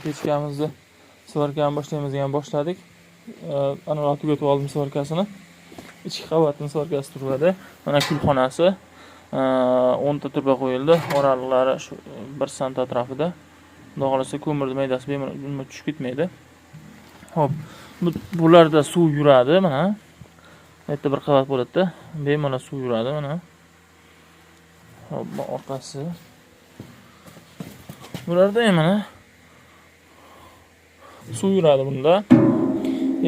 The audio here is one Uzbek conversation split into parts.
pechkamizni svarkani boshlaymiz degan boshladik. Ana tugatib oldim svarkasini. Ichki qavatning svarkasi turiladi. Mana kulxonasi 10 ta turba qo'yildi. Oraliqlari shu 1 sm atrofida. Xudo xolasa ko'mirni maydasi bemalol tushib ketmaydi. Xo'p, bularda suv yuradi mana. Bu yerda bir qavat bo'ladi-da, bemalol suv yuradi mana. Hop, bu orqasi. Bularda ham mana suv yuradi bunda.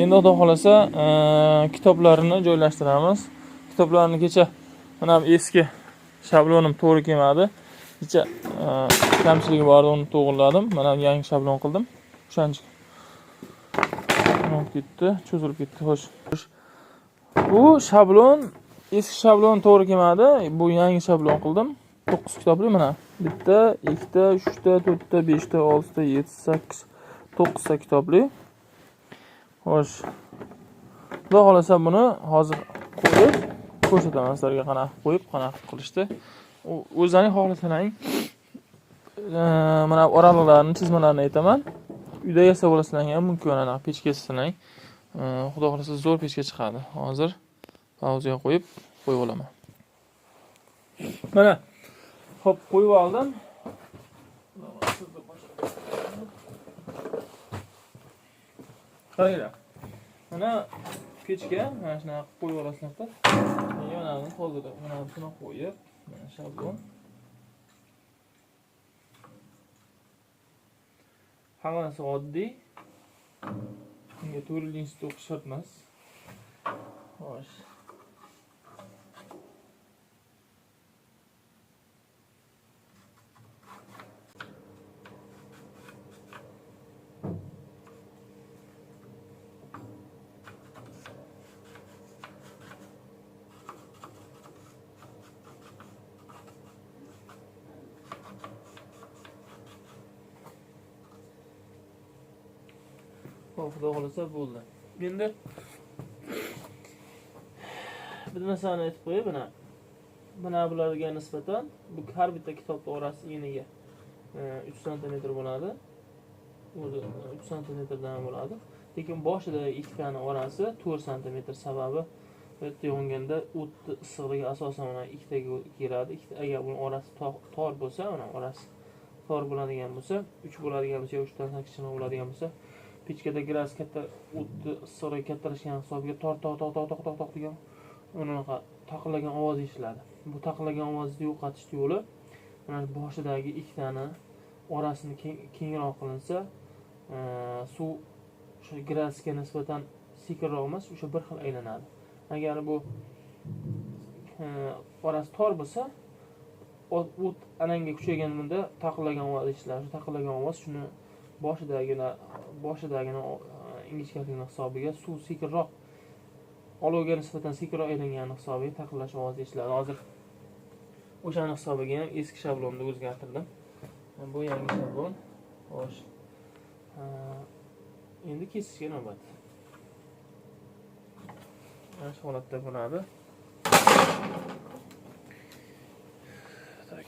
Endi xudo xolasa kitoblarini joylashtiramiz. Kitoblarni kecha mana eski shablonim to'g'ri kelmadi. Kecha kamchiligi bor edi, uni to'g'riladim. Mana yangi shablon qildim. O'shancha ketdi, cho'zilib ketdi. Xo'sh. Bu shablon eski shablon to'g'ri kelmadi. Bu yangi shablon qildim. 9 kitobli mana. 1 ta, 2 ta, 3 ta, 4 ta, 5 ta, 6 ta, 7, 8, 9 ta kitobli. Xo'sh. Xudo xolasa buni hozir qo'yib ko'rsataman sizlarga qanaqa qo'yib, qanaqa qilishdi. O'zlaring xohlasangiz mana oraliqlarni, chizmalarini aytaman. Uyda yasab olasizlar ham mumkin, anaqa pechka yasasangiz. Xudo xolasa zo'r pechka chiqadi. Hozir pauzaga qo'yib olaman. Mana hop qo'yib oldim. Qaranglar. Mana pechka mana shunaqa qo'yib olasizlar. Yonini to'ldirib, mana buni qo'yib, mana shablon. Hammasi oddiy. Bunga to'g'rilikni o'qish shart emas. Xo'sh. Xudo xolasa bo'ldi. Endi bir narsani aytib qo'yay, mana bularga nisbatan bu har bitta kitobning orasi eniga 3 sm bo'ladi. O'zi 3 sm-dan bo'ladi. Lekin boshida ikkitani orasi 4 sm, sababi bu yerda yonganda o'tni issiqligi asosan mana ikkitaga keladi. Agar bu orasi tor bo'lsa, mana orasi tor bo'ladigan bo'lsa, 3 bo'ladigan bo'lsa, 3 dan kichkina bo'ladigan bo'lsa, pechkada gaz katta o'tni issiqligi kattalashgan hisobiga toq degan unaqa taqillagan ovoz eshitiladi. Bu taqillagan ovozni yo'qotish yo'li mana boshidagi ikkitani orasini kengroq qilinsa, suv o'sha gazga nisbatan sekinroq emas, o'sha bir xil aylanadi. Agar bu orasi tor bo'lsa, o't ananga kuchayganda taqillagan ovoz eshitiladi. Shu taqillagan ovoz shuni boshidagina ingichkaligini hisobiga suv sekinroq, olovga nisbatan sekinroq aylangani hisobiga taqillash ovozi eshitiladi. Hozir o'shaning hisobiga ham eski shablonni o'zgartirdim. Bu yangi shablon. Xo'sh. Endi kesishga navbat. Mana shu holatda bo'ladi. Tak.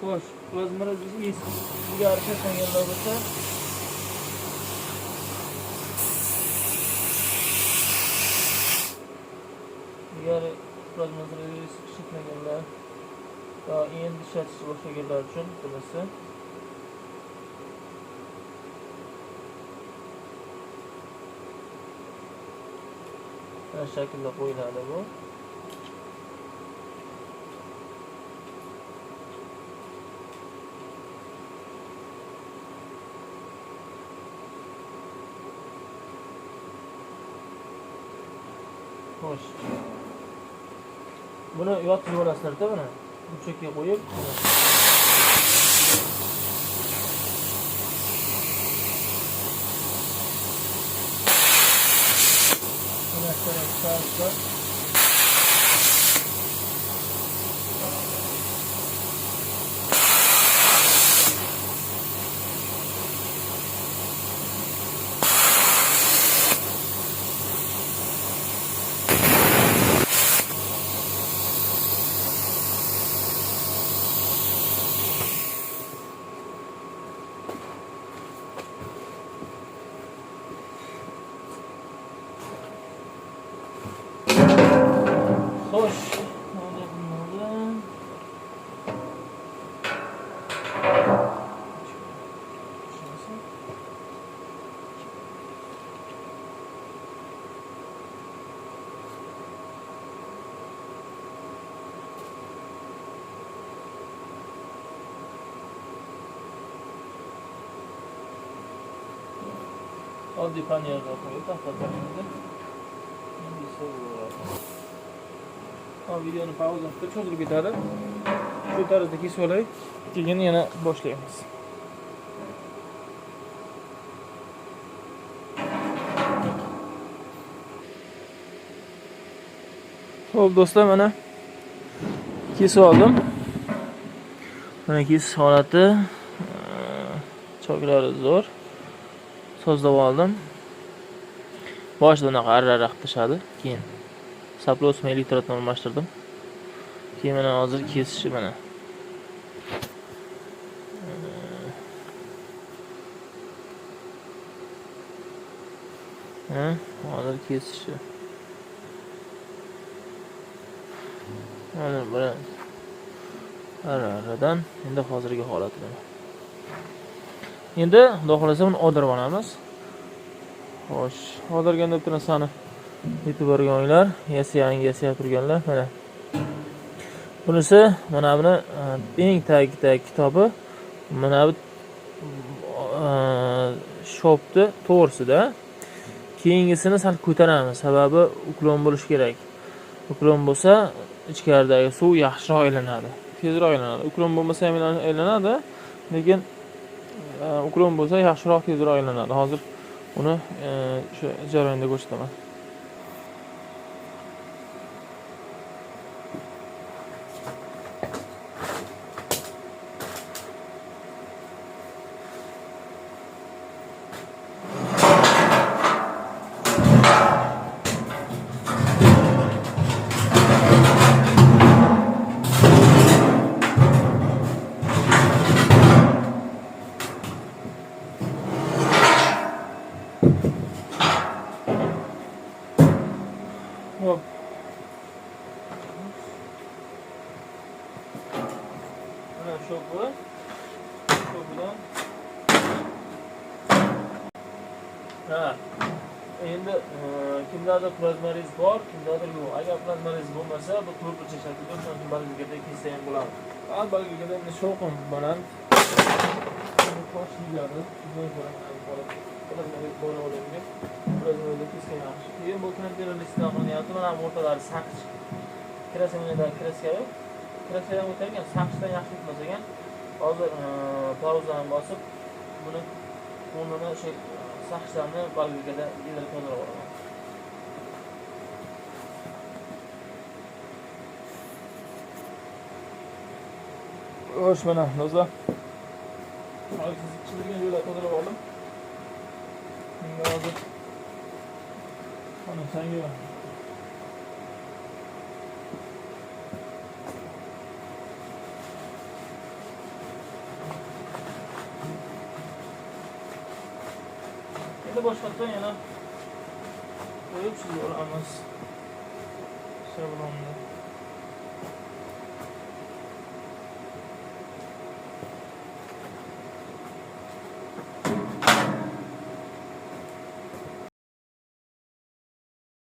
Xo'sh, o'zimiz ilgari tashlaganlar bo'lsa, ilgari o'zimiz ishlatmaganlar va endi ishlatish boshlaganlar uchun bunisi mana shaklda qo'yiladi bu. Xo'sh. Buni yotqizib olasizlar-da buni. Burchakka qo'yib. Buni chiqarib xo'sh. Mana bundan oddiy panelga qo'yib taxtalarni endi so'rayapman. Videoni pauza qilib cho'zilib ketadi. Shu tarzda kesib olay, keyin yana boshlaymiz. Xo'p do'stlar, mana kesib oldim. Mana kesish holati choklari zo'r. Sozlab oldim. Boshida unaqa arraraq tishadi, keyin saplo'sma elektrotni almashtirdim. Keyin mana hozir kesishi mana. Hozir kesishi. Mana bilan arraradan endi hozirgi holati mana. Endi xudo xolasa buni oldirib olamiz. Xo'sh, oldirganda bitta narsani e'tiborga olinglar. Yasayab turganlar mana. Bunisi mana buni eng tagidagi kitobi mana bu shopni to'g'risida. Keyingisini sal ko'taramiz, sababi uklon bo'lishi kerak. Uklon bo'lsa, ichkaridagi suv yaxshiroq aylanadi, tezroq aylanadi. Uklon bo'lmasa ham aylanadi, lekin uklon bo'lsa yaxshiroq, tezroq aylanadi. Hozir uni shu jarayonda ko'rsataman. Hop. Mana shu bu. Shu bilan. Endi kimdadir plazmariz bor, kimdadir yo'q. Agar plazmariz bo'lmasa, bu to'rtburchak shaklda shunday balgada kessa ham bo'ladi. Balgada endi shovqin bilan toshligadi. Plazmariz bor olingan. Plazmariz kesgan yaxshi. Keyin bu konteyner istiqom qilyapti. Mana bu o'rtalari saqich. Krasaminada kraska yo'q. Kraskadan o'tgan saqishdan yaxshi etmas ekan. Hozir pauzani bosib buni o'rnini o'sha saqishlarni balgada yildirib to'ldirib olaman. Xo'sh, mana do'stlar. Hozir siz chizilgan yo'lda to'ldirib oldim. Menga hozir mana senga boshqatdan yana qo'yib chizib olamiz. Shablonni.